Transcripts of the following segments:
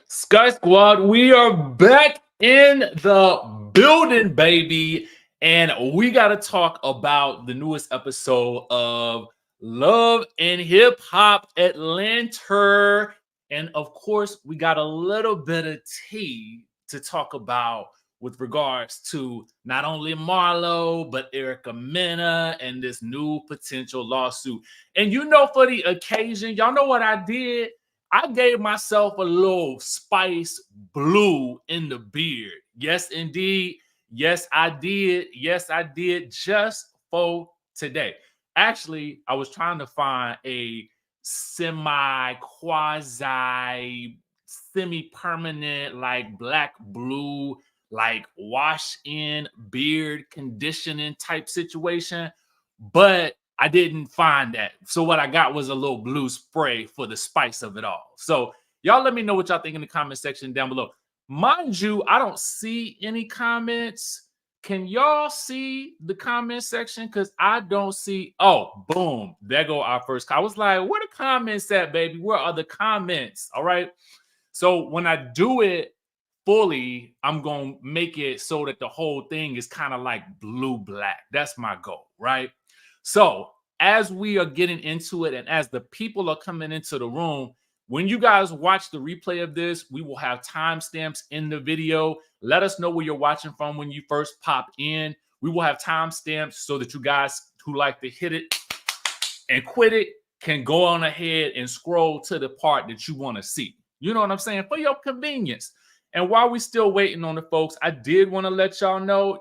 Sky Squad, we are back in the building, baby. And we got to talk about the newest episode of Love and Hip Hop Atlanta. And of course, we got a little bit of tea to talk about with regards to not only Marlo, but Erica Mena and this new potential lawsuit. And for the occasion, y'all know what I did? I gave myself a little spice blue in the beard. Yes, indeed. Yes, I did. Yes, I did just for today. Actually, I was trying to find a quasi semi-permanent, like black blue, like wash in beard conditioning type situation. But I didn't find that. So what I got was a little blue spray for the spice of it all. So y'all let me know what y'all think in the comment section down below. Mind you, I don't see any comments. Can y'all see the comment section? Because I don't see. Oh, boom. There go our first. I was like, where the comments at, baby? Where are the comments? All right. So when I do it fully, I'm going to make it so that the whole thing is kind of like blue-black. That's my goal, right? So as we are getting into it and as the people are coming into the room, when you guys watch the replay of this, we will have timestamps in the video. Let us know where you're watching from when you first pop in. We will have timestamps so that you guys who like to hit it and quit it can go on ahead and scroll to the part that you want to see. You know what I'm saying? For your convenience. And while we're still waiting on the folks, I did want to let y'all know,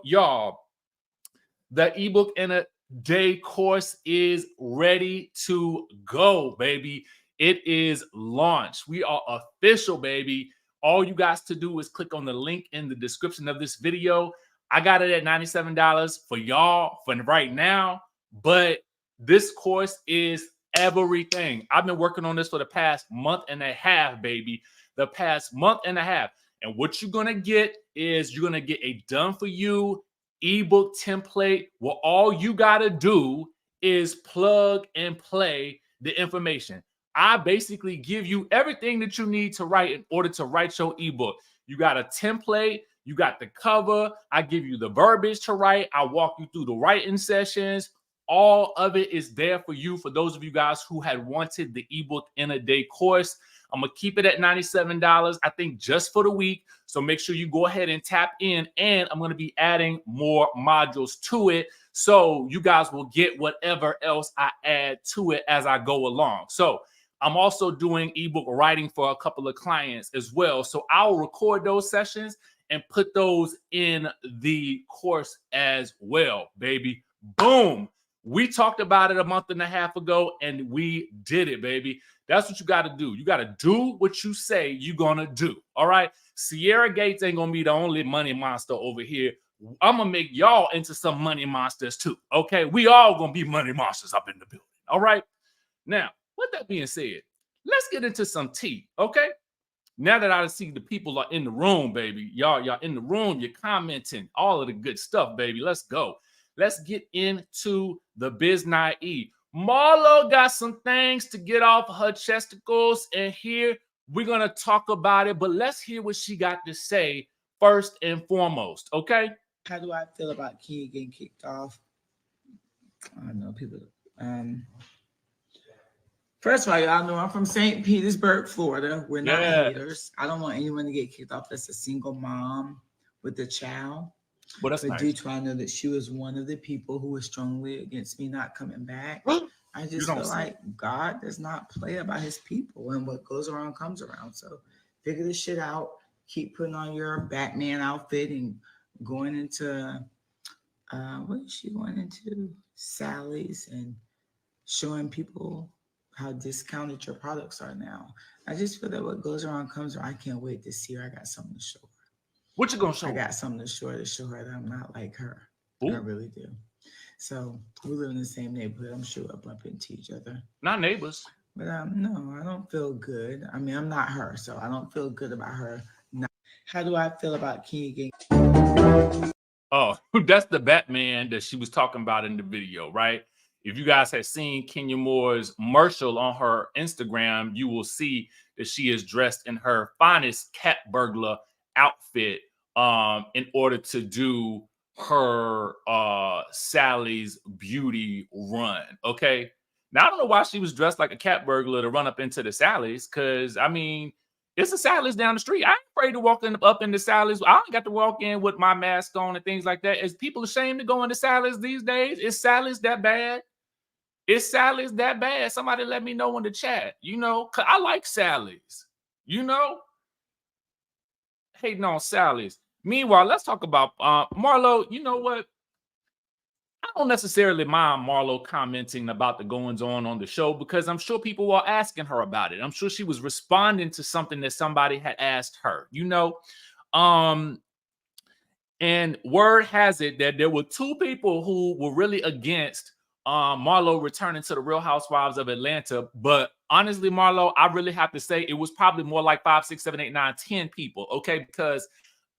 the ebook in a day course is ready to go, baby. It is launched. We are official, baby. All you guys to do is click on the link in the description of this video. I got it at $97 for y'all for right now, but this course is everything. I've been working on this for the past month and a half, baby. The past month and a half. And what you're going to get is you're going to get a done for you ebook template where all you got to do is plug and play the information. I basically give you everything that you need to write in order to write your ebook. You got a template, you got the cover, I give you the verbiage to write, I walk you through the writing sessions. All of it is there for you, for those of you guys who had wanted the ebook in a day course. I'm going to keep it at $97, I think, just for the week. So make sure you go ahead and tap in. And I'm going to be adding more modules to it. So you guys will get whatever else I add to it as I go along. So I'm also doing ebook writing for a couple of clients as well. So I'll record those sessions and put those in the course as well, baby. Boom. We talked about it a month and a half ago, and we did it, baby. That's what you got to do. You got to do what you say you're going to do, all right? Sierra Gates ain't going to be the only money monster over here. I'm going to make y'all into some money monsters too, okay? We all going to be money monsters up in the building, all right? Now, with that being said, let's get into some tea, okay? Now that I see the people are in the room, baby, y'all in the room, you're commenting, all of the good stuff, baby. Let's go. Let's get into the biz naive. Marlo got some things to get off her chesticles, and here we're going to talk about it, but let's hear what she got to say first and foremost, okay? How do I feel about Key getting kicked off? I don't know, people. First of all, y'all know I'm from St. Petersburg, Florida. We're not haters. I don't want anyone to get kicked off that's a single mom with a child. Well, that's but nice. Due to I know that she was one of the people who was strongly against me not coming back. I just feel like God does not play about his people, and what goes around comes around. So figure this shit out. Keep putting on your Batman outfit and going into what is she going into? Sally's and showing people how discounted your products are now. I just feel that what goes around comes around. I can't wait to see her. I got something to show her. What you gonna show her? I got something to show her that I'm not like her. Ooh. I really do. So we live in the same neighborhood. I'm sure we'll bump into each other. Not neighbors. But no, I don't feel good. I mean, I'm not her, so I don't feel good about her. How do I feel about Keegan? Oh, that's the Batman that she was talking about in the video, right? If you guys have seen Kenya Moore's Marshall on her Instagram, you will see that she is dressed in her finest cat burglar outfit in order to do her Sally's beauty run. Okay. Now I don't know why she was dressed like a cat burglar to run up into the Sally's, because I mean, it's a Sally's down the street. I ain't afraid to walk up into Sally's. I ain't got to walk in with my mask on and things like that. Is people ashamed to go into Sally's these days? Is Sally's that bad? Is Sally's that bad? Somebody let me know in the chat, you know, because I like Sally's, you know, hating on Sally's. Meanwhile, let's talk about Marlo. You know what? I don't necessarily mind Marlo commenting about the goings on the show, because I'm sure people were asking her about it. I'm sure she was responding to something that somebody had asked her, you know. And word has it that there were two people who were really against Marlo returning to the Real Housewives of Atlanta. But honestly, Marlo, I really have to say it was probably more like 5, 6, 7, 8, 9, 10 people. Okay, because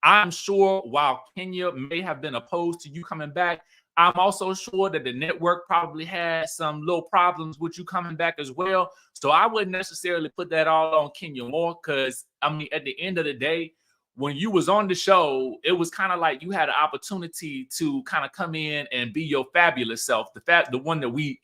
I'm sure while Kenya may have been opposed to you coming back, I'm also sure that the network probably had some little problems with you coming back as well. So I wouldn't necessarily put that all on Kenya Moore, because I mean, at the end of the day, when you was on the show, it was kind of like you had an opportunity to kind of come in and be your fabulous self, the one that we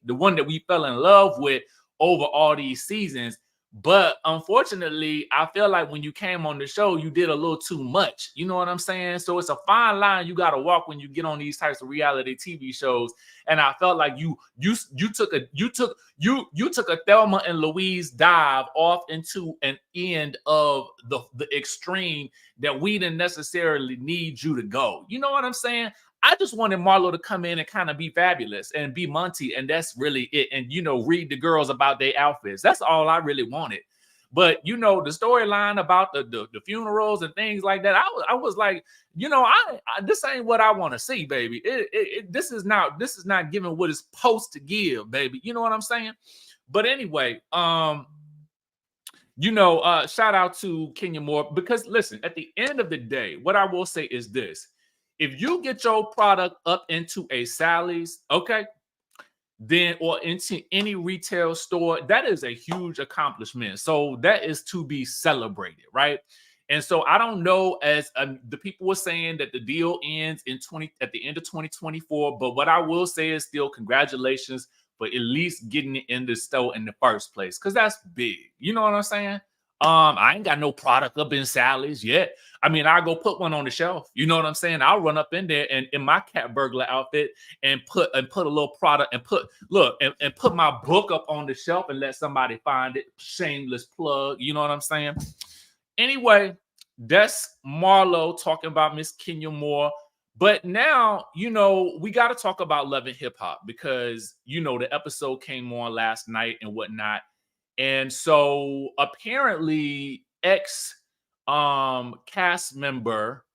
fell in love with over all these seasons. But unfortunately, I feel like when you came on the show, you did a little too much. You know what I'm saying? So it's a fine line you got to walk when you get on these types of reality TV shows. And I felt like you took a Thelma and Louise dive off into an end of the extreme that we didn't necessarily need you to go. You know what I'm saying? I just wanted Marlo to come in and kind of be fabulous and be Monty, and that's really it. And, you know, read the girls about their outfits. That's all I really wanted. But, you know, the storyline about the funerals and things like that, I was like, you know, this ain't what I want to see, baby. This is not giving what it's supposed to give, baby. You know what I'm saying? But anyway, you know, shout out to Kenya Moore, because listen, at the end of the day, what I will say is this. If you get your product up into a Sally's, okay, then or into any retail store, that is a huge accomplishment. So that is to be celebrated, right? And so I don't know, as the people were saying that the deal ends at the end of 2024, but what I will say is still congratulations for at least getting it in the store in the first place, because that's big. You know what I'm saying? I ain't got no product up in Sally's yet. I mean, I'll go put one on the shelf. You know what I'm saying? I'll run up in there and in my cat burglar outfit and put a little product and put my book up on the shelf and let somebody find it. Shameless plug. You know what I'm saying? Anyway, that's Marlo talking about Miss Kenya Moore. But now, you know, we got to talk about Love and Hip Hop, because, you know, the episode came on last night and whatnot. And so apparently cast member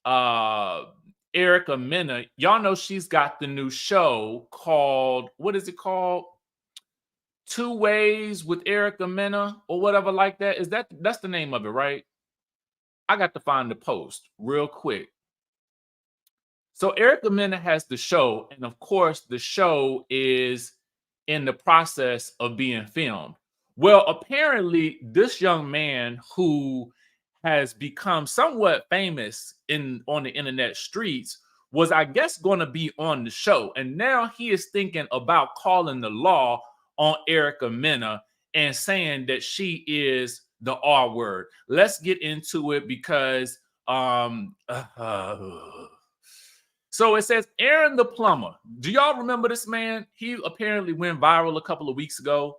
Erica Mena, y'all know she's got the new show called, what is it called? 2 Ways with Erica Mena or whatever like that. That's the name of it, right? I got to find the post real quick. So Erica Mena has the show, and of course the show is in the process of being filmed. Well, apparently, this young man who has become somewhat famous on the internet streets was, I guess, going to be on the show. And now he is thinking about calling the law on Erica Mena and saying that she is the R word. Let's get into it, because so it says Aaron the Plumber. Do y'all remember this man? He apparently went viral a couple of weeks ago.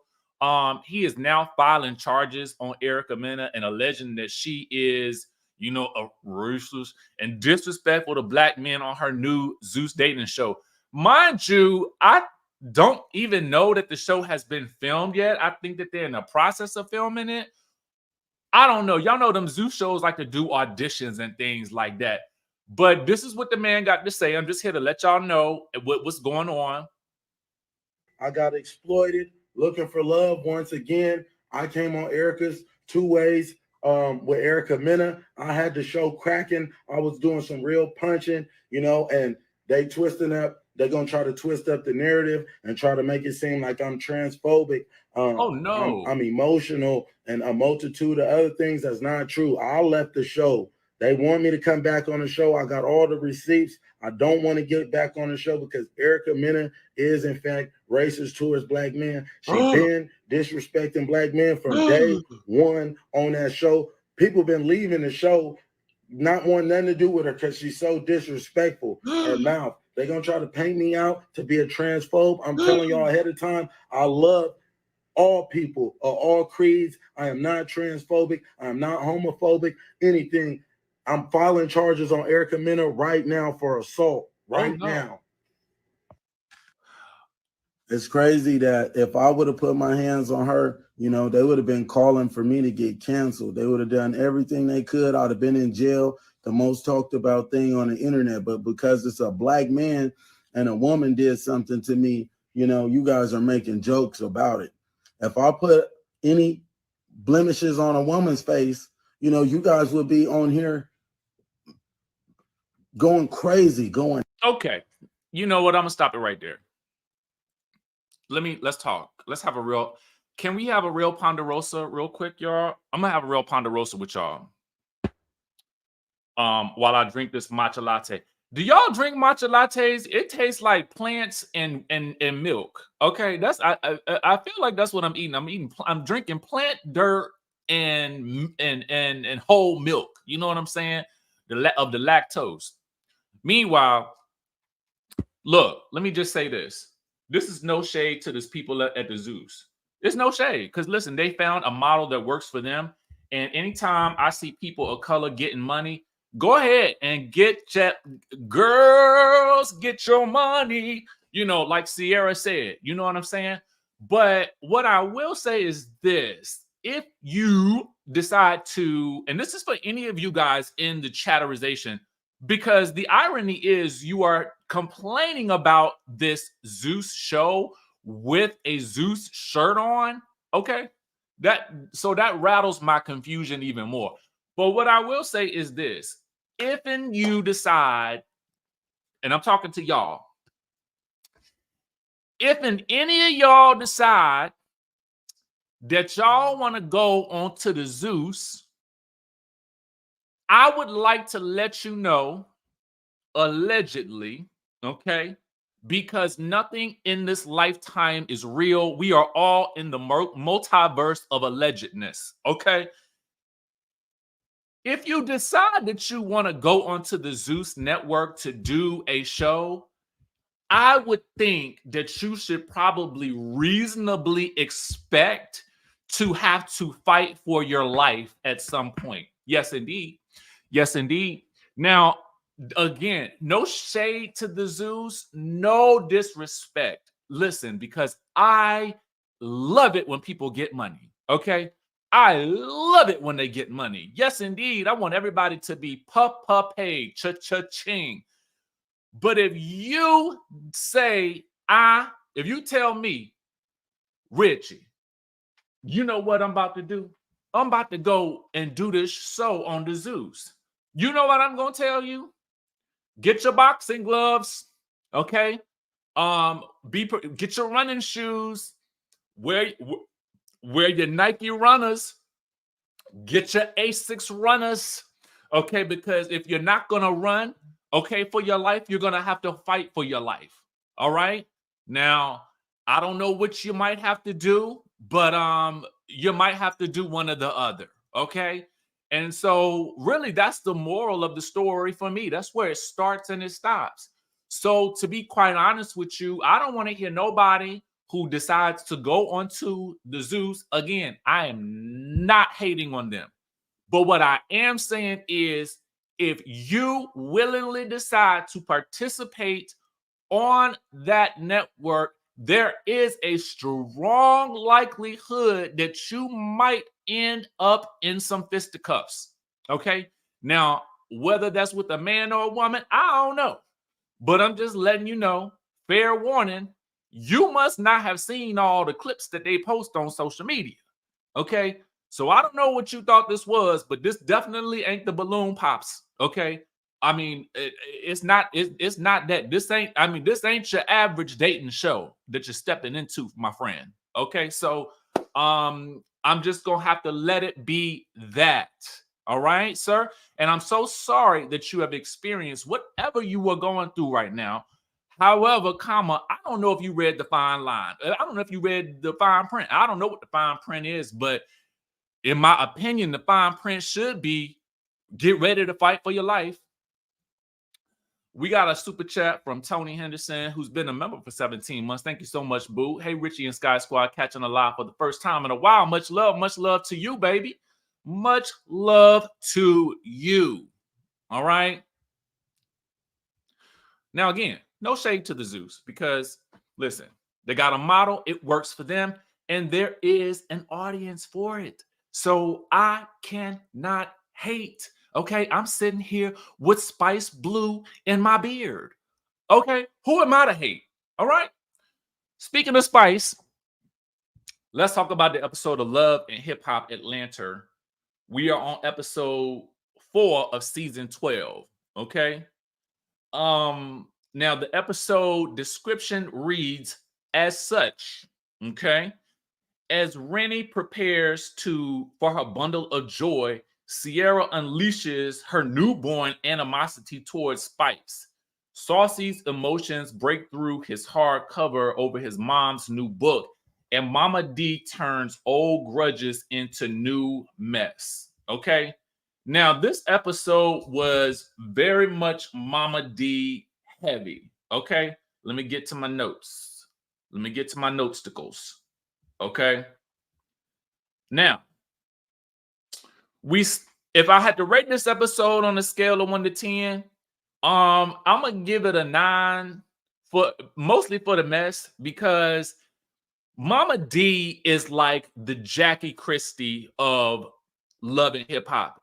He is now filing charges on Erica Mena and alleging that she is, you know, a racist and disrespectful to black men on her new Zeus dating show. Mind you, I don't even know that the show has been filmed yet. I think that they're in the process of filming it. I don't know. Y'all know them Zeus shows like to do auditions and things like that. But this is what the man got to say. I'm just here to let y'all know what's going on. I got exploited, looking for love once again. I came on Erica's 2 Ways with Erica Mena. I had the show cracking. I was doing some real punching, you know, and they twisting up they're gonna try to twist up the narrative and try to make it seem like I'm transphobic. Oh no, I'm emotional and a multitude of other things. That's not true. I left the show. They want me to come back on the show. I got all the receipts. I don't want to get back on the show because Erica Mena is in fact racist towards black men. She been disrespecting black men from day one on that show. People been leaving the show, not wanting nothing to do with her because she's so disrespectful. Her mouth. They're gonna try to paint me out to be a transphobe. I'm telling y'all ahead of time, I love all people of all creeds. I am not transphobic. I am not homophobic, anything. I'm filing charges on Erica Mena right now for assault. Now. It's crazy that if I would have put my hands on her, you know, they would have been calling for me to get canceled. They would have done everything they could. I'd have been in jail, the most talked about thing on the internet. But because it's a black man and a woman did something to me, you know, you guys are making jokes about it. If I put any blemishes on a woman's face, you know, you guys would be on here going crazy, going. Okay. You know what? I'm gonna stop it right there. Let's talk. Let's have a real, can we have a real Ponderosa real quick, y'all? I'm gonna have a real Ponderosa with y'all. While I drink this matcha latte. Do y'all drink matcha lattes? It tastes like plants and milk. Okay, that's I feel like that's what I'm eating. I'm drinking plant dirt and whole milk. You know what I'm saying? Of the lactose. Meanwhile, look, let me just say this. This is no shade to these people at the Zeus. It's no shade because listen, they found a model that works for them. And anytime I see people of color getting money, go ahead and get your girls, get your money, you know, like Sierra said, you know what I'm saying? But what I will say is this: if you decide to, and this is for any of you guys in the chatterization, because the irony is you are complaining about this Zeus show with a Zeus shirt on, okay? That rattles my confusion even more. But what I will say is this: if and you decide, and I'm talking to y'all, if and any of y'all decide that y'all want to go onto the Zeus, I would like to let you know, allegedly, okay, because nothing in this lifetime is real. We are all in the multiverse of allegedness, okay? If you decide that you want to go onto the Zeus network to do a show, I would think that you should probably reasonably expect to have to fight for your life at some point. Yes, indeed. Yes, indeed. Now, again, no shade to the Zeus, no disrespect. Listen, because I love it when people get money, okay? I love it when they get money. Yes, indeed. I want everybody to be paid, cha-cha-ching. But if you say, if you tell me, Richie, you know what I'm about to do? I'm about to go and do this show on the Zeus. You know what I'm going to tell you? Get your boxing gloves, okay? Get your running shoes. Wear your Nike runners. Get your Asics runners, okay? Because if you're not going to run, okay, for your life, you're going to have to fight for your life, all right? Now, I don't know what you might have to do, but you might have to do one or the other, okay? And so really that's the moral of the story for me. That's where it starts and it stops. So to be quite honest with you, I don't want to hear nobody who decides to go onto the Zeus. Again, I am not hating on them. But what I am saying is if you willingly decide to participate on that network, there is a strong likelihood that you might end up in some fisticuffs. Okay. Now, whether that's with a man or a woman, I don't know. But I'm just letting you know, fair warning, you must not have seen all the clips that they post on social media. Okay. So I don't know what you thought this was, but this definitely ain't the balloon pops. Okay. I mean, it's not that this ain't, I mean, this ain't your average dating show that you're stepping into, my friend. Okay, so I'm just gonna have to let it be that. All right, sir. And I'm so sorry that you have experienced whatever you were going through right now. However, comma, I don't know if you read the fine line. I don't know if you read the fine print. I don't know what the fine print is, but in my opinion, the fine print should be get ready to fight for your life. We got a super chat from Tony Henderson, who's been a member for 17 months. Thank you so much, boo. Hey, Richie and Skye Squad, catching a live for the first time in a while. Much love to you, baby. Much love to you. All right. Now, again, no shade to the Zeus, because listen, they got a model, it works for them, and there is an audience for it. So I cannot hate. Okay, I'm sitting here with Spice Blue in my beard. Okay, who am I to hate? All right. Speaking of Spice, let's talk about the episode of Love and Hip Hop Atlanta. We are on episode 4 of season 12. Okay. Now the episode description reads as such. Okay. As Rennie prepares for her bundle of joy, Sierra unleashes her newborn animosity towards Spice. Saucy's emotions break through his hard cover over his mom's new book, and Mama D turns old grudges into new mess. Okay? Now, this episode was very much Mama D heavy. Okay? Let me get to my notes. Let me get to my notesticles. Okay. Now, if I had to rate this episode on a scale of 1 to 10, I'm gonna give it a 9 mostly for the mess, because Mama D is like the Jackie Christie of Love and Hip Hop.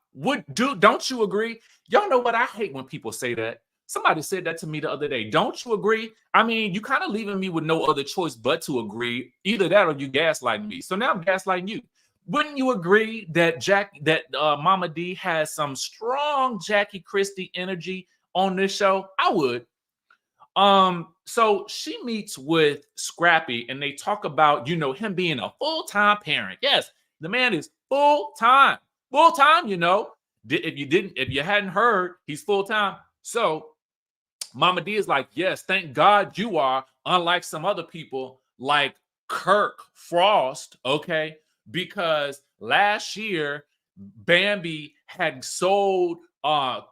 Don't you agree? Y'all know what I hate when people say that. Somebody said that to me the other day. Don't you agree? I mean, you kind of leaving me with no other choice but to agree. Either that or you gaslighting me. So now I'm gaslighting you. Wouldn't you agree that Mama D has some strong Jackie Christie energy on this show? I would. So she meets with Scrappy and they talk about, him being a full-time parent. Yes, the man is full-time, if you hadn't heard, he's full-time. So Mama D is like, yes, thank God you are, unlike some other people like Kirk Frost, okay? Because last year, Bambi had sold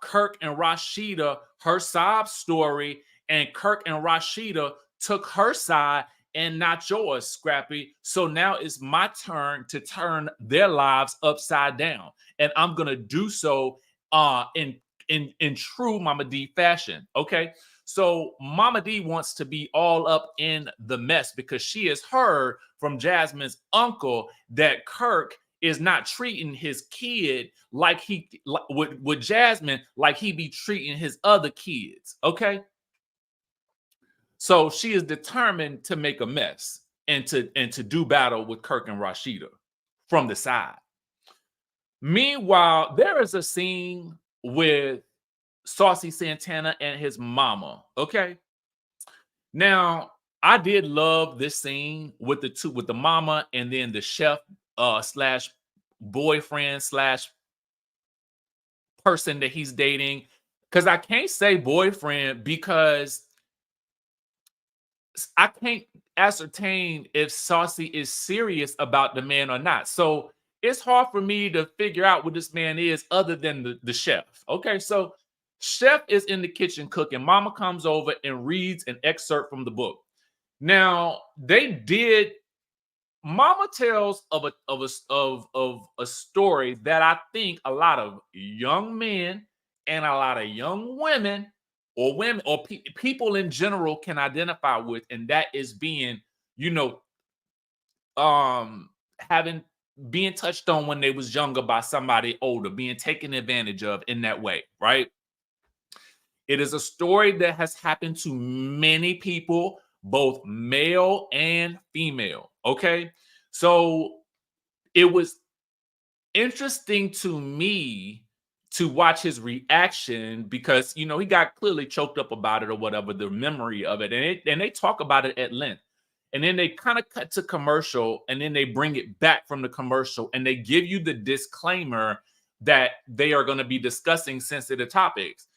Kirk and Rasheeda her sob story, and Kirk and Rasheeda took her side and not yours, Scrappy. So now it's my turn to turn their lives upside down. And I'm going to do so in true Mama D fashion. Okay. So Mama D wants to be all up in the mess because she has heard from Jasmine's uncle that Kirk is not treating his kid with Jasmine like he be treating his other kids. Okay. So she is determined to make a mess and to do battle with Kirk and Rasheeda from the side. Meanwhile, there is a scene with Saucy Santana and his mama. Okay. Now, I did love this scene with the mama and then the chef slash boyfriend slash person that he's dating. Because I can't say boyfriend because I can't ascertain if Saucy is serious about the man or not. So it's hard for me to figure out what this man is other than the chef. Okay, so chef is in the kitchen cooking. Mama comes over and reads an excerpt from the book. Now, Mama tells of a story that I think a lot of young men and a lot of young women or people in general can identify with, and that is being, being touched on when they was younger by somebody older, being taken advantage of in that way, right? It is a story that has happened to many people, both male and female. Okay. So it was interesting to me to watch his reaction because, you know, he got clearly choked up about it or whatever, the memory of it. And they talk about it at length. And then they kind of cut to commercial and then they bring it back from the commercial and they give you the disclaimer that they are going to be discussing sensitive topics.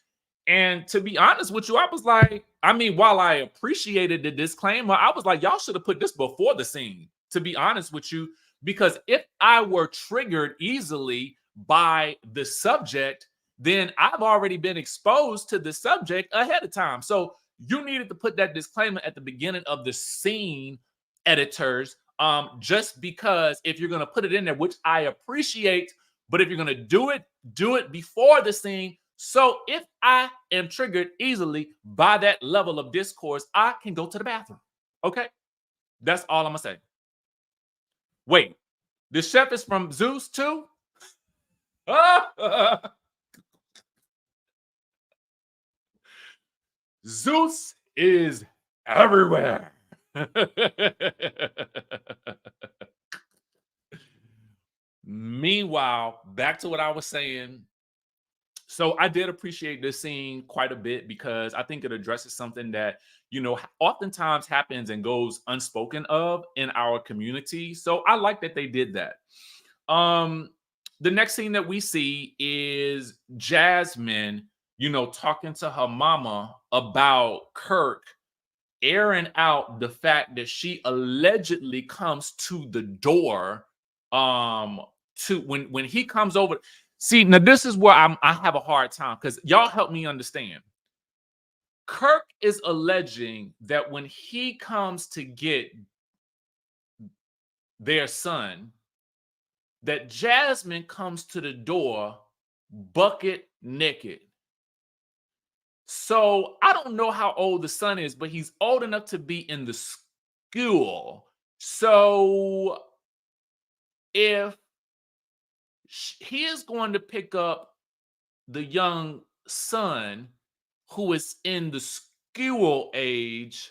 And to be honest with you, I was like, I mean, while I appreciated the disclaimer, I was like, y'all should have put this before the scene, to be honest with you, because if I were triggered easily by the subject, then I've already been exposed to the subject ahead of time. So you needed to put that disclaimer at the beginning of the scene, editors, just because if you're going to put it in there, which I appreciate, but if you're going to do it before the scene. So if I am triggered easily by that level of discourse, I can go to the bathroom. Okay? That's all I'm going to say. Wait, the chef is from Zeus too? Zeus is everywhere. Meanwhile, back to what I was saying. So I did appreciate this scene quite a bit because I think it addresses something that, you know, oftentimes happens and goes unspoken of in our community. So I like that they did that. The next scene that we see is Jasmine, you know, talking to her mama about Kirk airing out the fact that she allegedly comes to the door to when he comes over. See, now this is where I have a hard time because y'all help me understand. Kirk is alleging that when he comes to get their son, that Jasmine comes to the door bucket naked. So I don't know how old the son is, but he's old enough to be in the school. So if he is going to pick up the young son who is in the school age,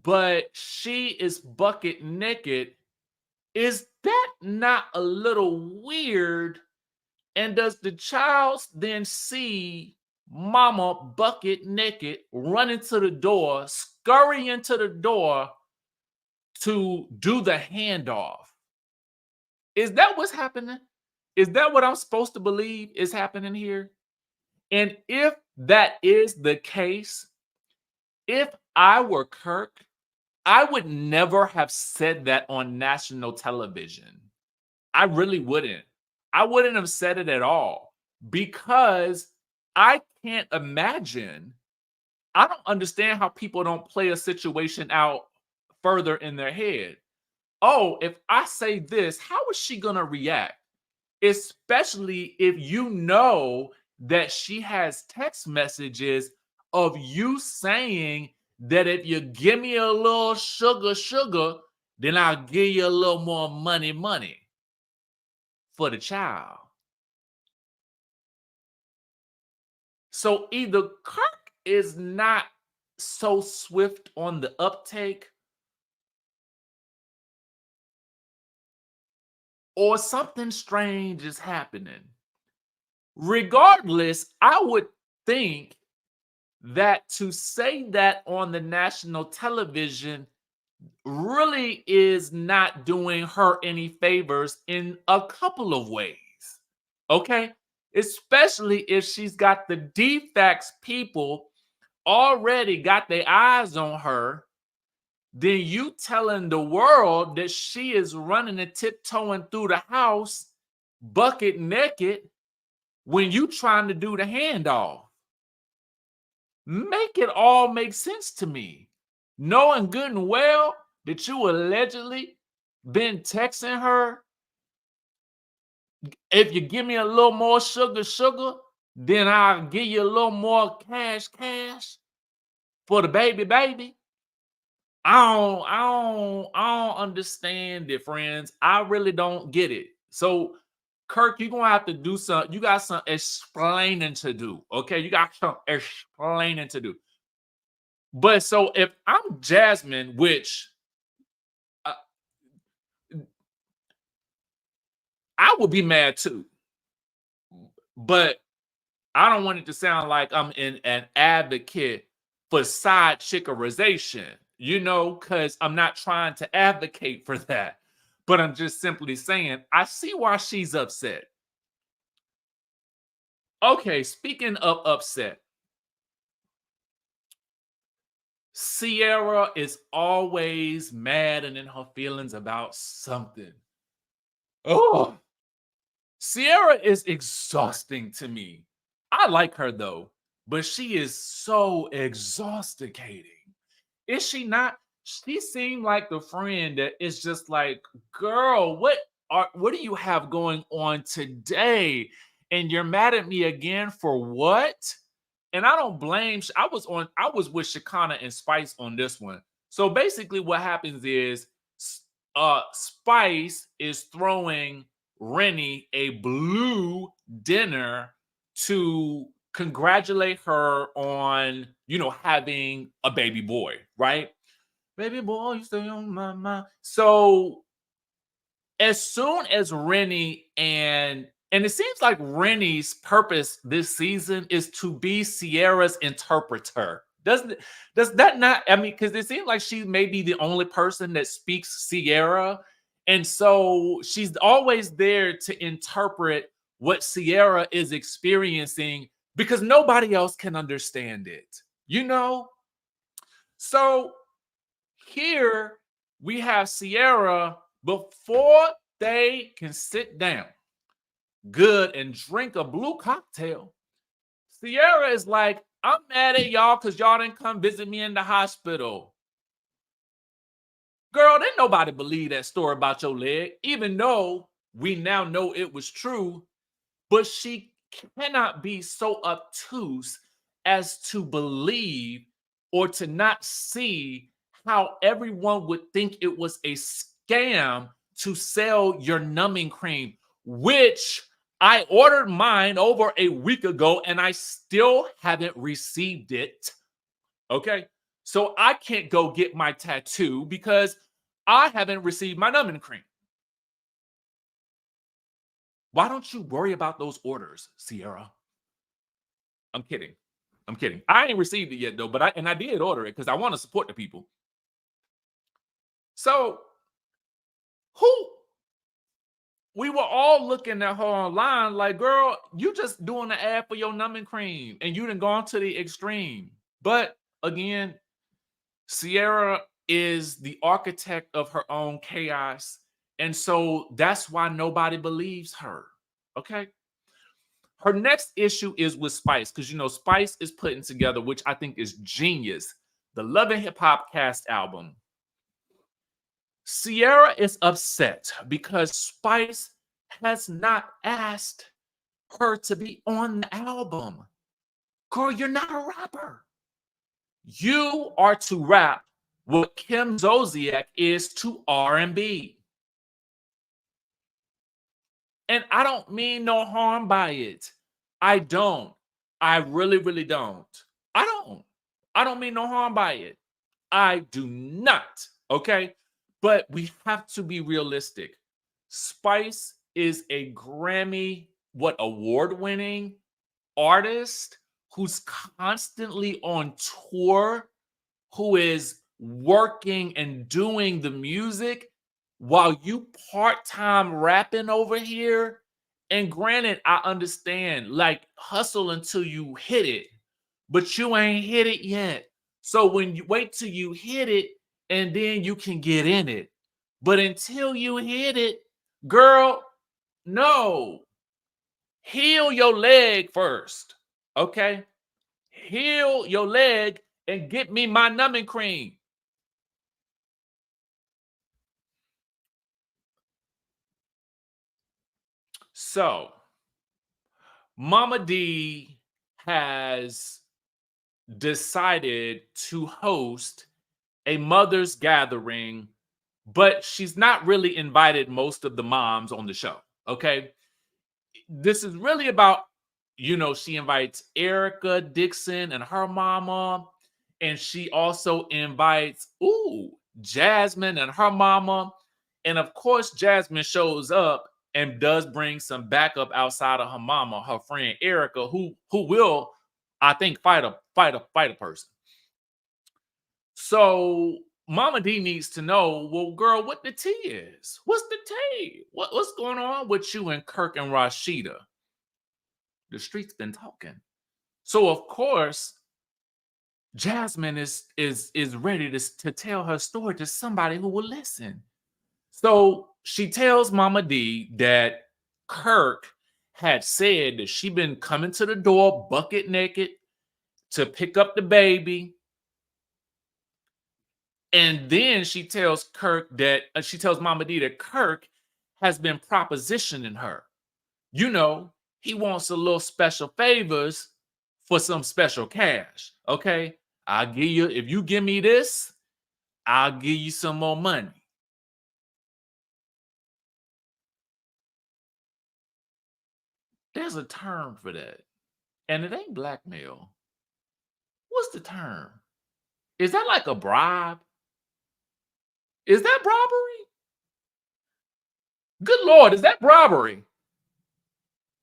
but she is bucket naked, is that not a little weird? And does the child then see mama bucket naked, running to the door, scurry into the door to do the handoff? Is that what's happening? Is that what I'm supposed to believe is happening here? And if that is the case, if I were Kirk, I would never have said that on national television. I really wouldn't. I wouldn't have said it at all because I can't imagine. I don't understand how people don't play a situation out further in their head. Oh, if I say this, how is she going to react? Especially if you know that she has text messages of you saying that if you give me a little sugar, then I'll give you a little more money for the child. So either Kirk is not so swift on the uptake, or something strange is happening. Regardless, I would think that to say that on the national television really is not doing her any favors in a couple of ways. Okay? Especially if she's got the defects people already got their eyes on her, then you telling the world that she is running and tiptoeing through the house bucket naked when you trying to do the handoff. Make it all make sense to me. Knowing good and well that you allegedly been texting her, if you give me a little more sugar, then I'll give you a little more cash for the baby. I don't understand it, friends. I really don't get it. So, Kirk, you're gonna have to do some. You got some explaining to do. Okay, you got some explaining to do. But so if I'm Jasmine, which I would be mad too. but I don't want it to sound like I'm an advocate for side chickerization, because I'm not trying to advocate for that. But I'm just simply saying, I see why she's upset. Okay, speaking of upset, Sierra is always mad and in her feelings about something. Oh, Sierra is exhausting to me. I like her though, but she is so exhausting. Is she not? She seemed like the friend that is just like, girl, what do you have going on today? And you're mad at me again for what? And I don't blame. I was with Shekinah and Spice on this one. So basically, what happens is, Spice is throwing Rennie a blue dinner to congratulate her on, having a baby boy, right? Baby boy, you stay on my mind. So as soon as Rennie and it seems like Rennie's purpose this season is to be Sierra's interpreter. Does that not? I mean, because it seems like she may be the only person that speaks Sierra, and so she's always there to interpret what Sierra is experiencing because nobody else can understand it. So here we have Sierra before they can sit down good and drink a blue cocktail. Sierra is like, I'm mad at y'all because y'all didn't come visit me in the hospital. Girl, didn't nobody believe that story about your leg, even though we now know it was true. But she cannot be so obtuse as to believe or to not see how everyone would think it was a scam to sell your numbing cream, which I ordered mine over a week ago and I still haven't received it. Okay. So I can't go get my tattoo because I haven't received my numbing cream. Why don't you worry about those orders, Sierra? I'm kidding. I ain't received it yet though, but I did order it because I want to support the people. So we were all looking at her online like, girl, you just doing an ad for your numbing cream and you done gone to the extreme. But again, Sierra is the architect of her own chaos. And so that's why nobody believes her. Okay. Her next issue is with Spice, because Spice is putting together, which I think is genius, the Love and Hip Hop cast album. Sierra is upset because Spice has not asked her to be on the album. Girl, you're not a rapper. You are to rap what Kim Zolciak is to R&B. And I don't mean no harm by it. I don't. I really, really don't. I don't mean no harm by it. I do not. Okay. But we have to be realistic. Spice is a Grammy, award-winning artist who's constantly on tour, who is working and doing the music while you part-time rapping over here. And granted, I understand, like, hustle until you hit it, but you ain't hit it yet. So when you wait till you hit it, and then you can get in it. But until you hit it, girl, no. Heal your leg first. Okay? Heal your leg and get me my numbing cream. So, Mama D has decided to host a mother's gathering, but she's not really invited most of the moms on the show. Okay. This is really about, she invites Erica Dixon and her mama, and she also invites, Jasmine and her mama. And of course, Jasmine shows up and does bring some backup outside of her mama, her friend Erica, who will, I think, fight a person. So Mama D needs to know, well, girl, what the tea is. What's the tea? What's going on with you and Kirk and Rasheeda? The street's been talking. So of course, Jasmine is ready to tell her story to somebody who will listen. So she tells Mama D that Kirk had said that she been coming to the door bucket naked to pick up the baby. And then she tells she tells Mama D that Kirk has been propositioning her. You know, he wants a little special favors for some special cash. Okay, I'll give you, if you give me this, I'll give you some more money. There's a term for that, and it ain't blackmail. What's the term? Is that like a bribe? Is that robbery? Good Lord, is that robbery?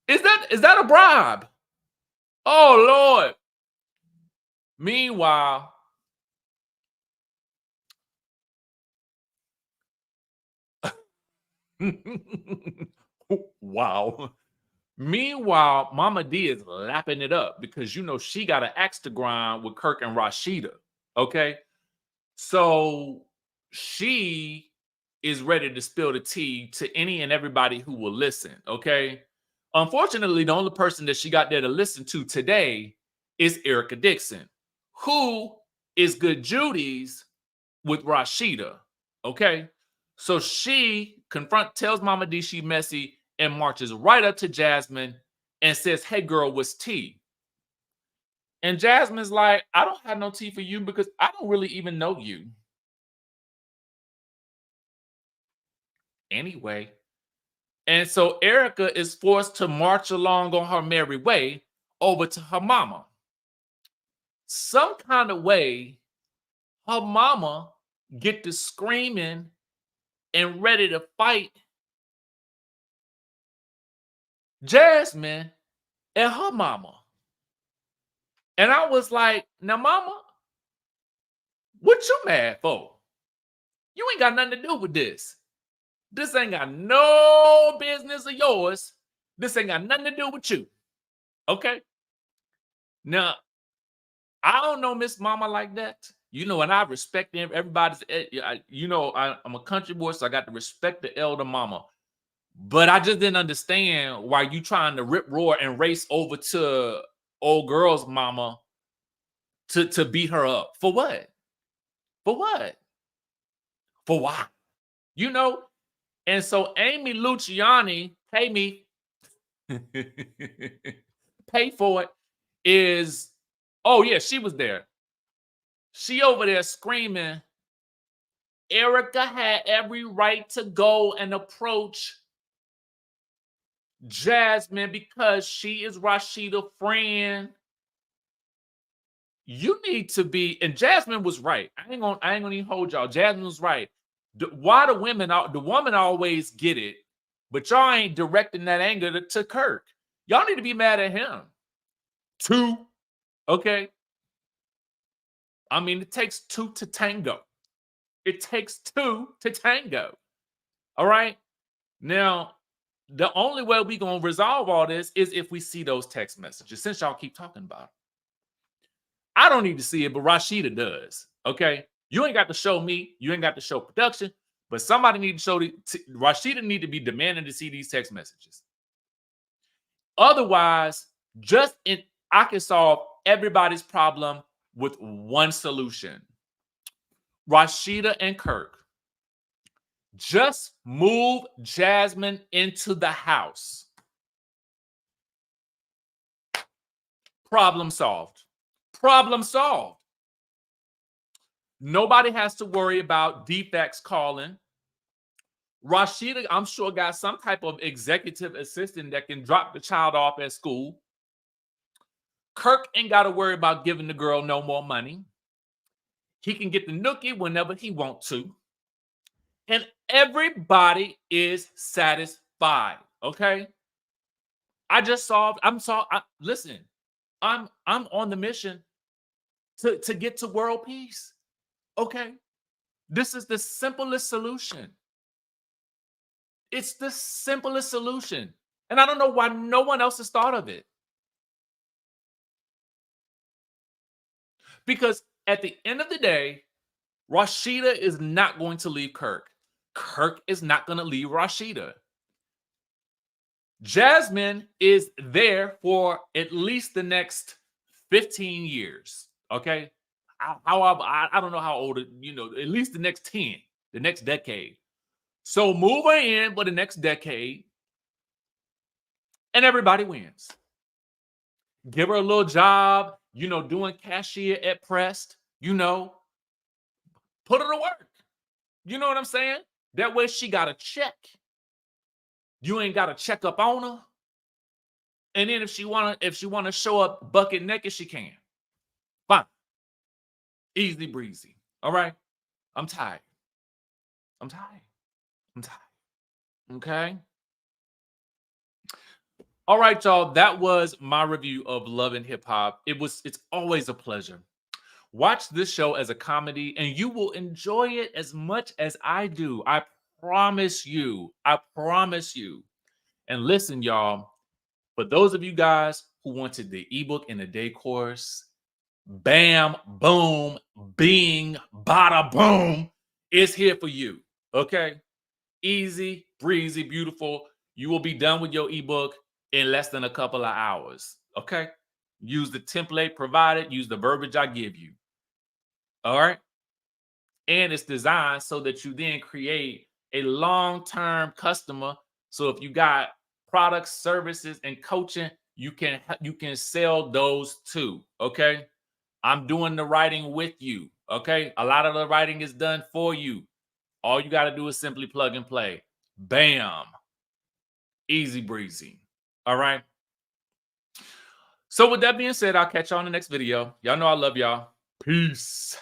Is that a bribe? Oh Lord. Meanwhile, wow. Meanwhile, Mama D is lapping it up because you know she got an axe to grind with Kirk and Rasheeda. Okay. So she is ready to spill the tea to any and everybody who will listen. Okay. Unfortunately, the only person that she got there to listen to today is Erica Dixon, who is good Judy's with Rasheeda. Okay. So she tells Mama D she messy and marches right up to Jasmine and says, hey girl, what's tea? And Jasmine's like, I don't have no tea for you because I don't really even know you. Anyway. And so Erica is forced to march along on her merry way over to her mama. Some kind of way, her mama get to screaming and ready to fight Jasmine and her mama. And I was like, now mama, what you mad for? You ain't got nothing to do with this. This ain't got no business of yours. This ain't got nothing to do with you. Okay? Now, I don't know Miss Mama like that. You know, and I respect everybody's, you know, I'm a country boy, so I got to respect the elder mama. But I just didn't understand why you trying to rip roar and race over to old girl's mama to beat her up. For what? For what? For why? You know? And so Amy Luciani, pay me, pay for it, is, oh yeah, she was there. She over there screaming, Erica had every right to go and approach Jasmine because she is Rasheeda's friend. You need to be, and Jasmine was right. I ain't gonna even hold y'all. Jasmine was right. Why the woman always get it, but y'all ain't directing that anger to Kirk. Y'all need to be mad at him. Two, okay? I mean, it takes two to tango. It takes two to tango. All right? Now, the only way we're going to resolve all this is if we see those text messages, since y'all keep talking about it. I don't need to see it, but Rasheeda does. Okay? You ain't got to show me. You ain't got to show production. But somebody need to show Rasheeda need to be demanding to see these text messages. Otherwise, I can solve everybody's problem with one solution. Rasheeda and Kirk, just move Jasmine into the house. Problem solved. Problem solved. Nobody has to worry about defects calling. Rasheeda, I'm sure, got some type of executive assistant that can drop the child off at school. Kirk ain't got to worry about giving the girl no more money. He can get the nookie whenever he wants to. And everybody is satisfied. Okay. Listen, I'm on the mission to get to world peace. Okay. This is the simplest solution. It's the simplest solution. And I don't know why no one else has thought of it. Because at the end of the day, Rasheeda is not going to leave Kirk. Kirk is not going to leave Rasheeda. Jasmine is there for at least the next 15 years. Okay. I don't know how old, at least the next 10, the next decade. So move her in for the next decade and everybody wins. Give her a little job, doing cashier at Prest, put her to work. You know what I'm saying? That way she got a check. You ain't got to check up on her. And then if she wanna show up bucket naked, she can. Fine. Easy breezy. All right. I'm tired. Okay. All right, y'all. That was my review of Love and Hip Hop. It's always a pleasure. Watch this show as a comedy, and you will enjoy it as much as I do. I promise you. And listen, y'all, for those of you guys who wanted the ebook and the day course, bam, boom, bing, bada boom, it's here for you. Okay? Easy, breezy, beautiful. You will be done with your ebook in less than a couple of hours. Okay? Use the template provided, use the verbiage I give you. All right? And it's designed so that you then create a long-term customer. So if you got products, services, and coaching, you can sell those too. Okay? I'm doing the writing with you. Okay? A lot of the writing is done for you. All you got to do is simply plug and play. Bam. Easy breezy. All right? So with that being said, I'll catch y'all in the next video. Y'all know I love y'all. Peace.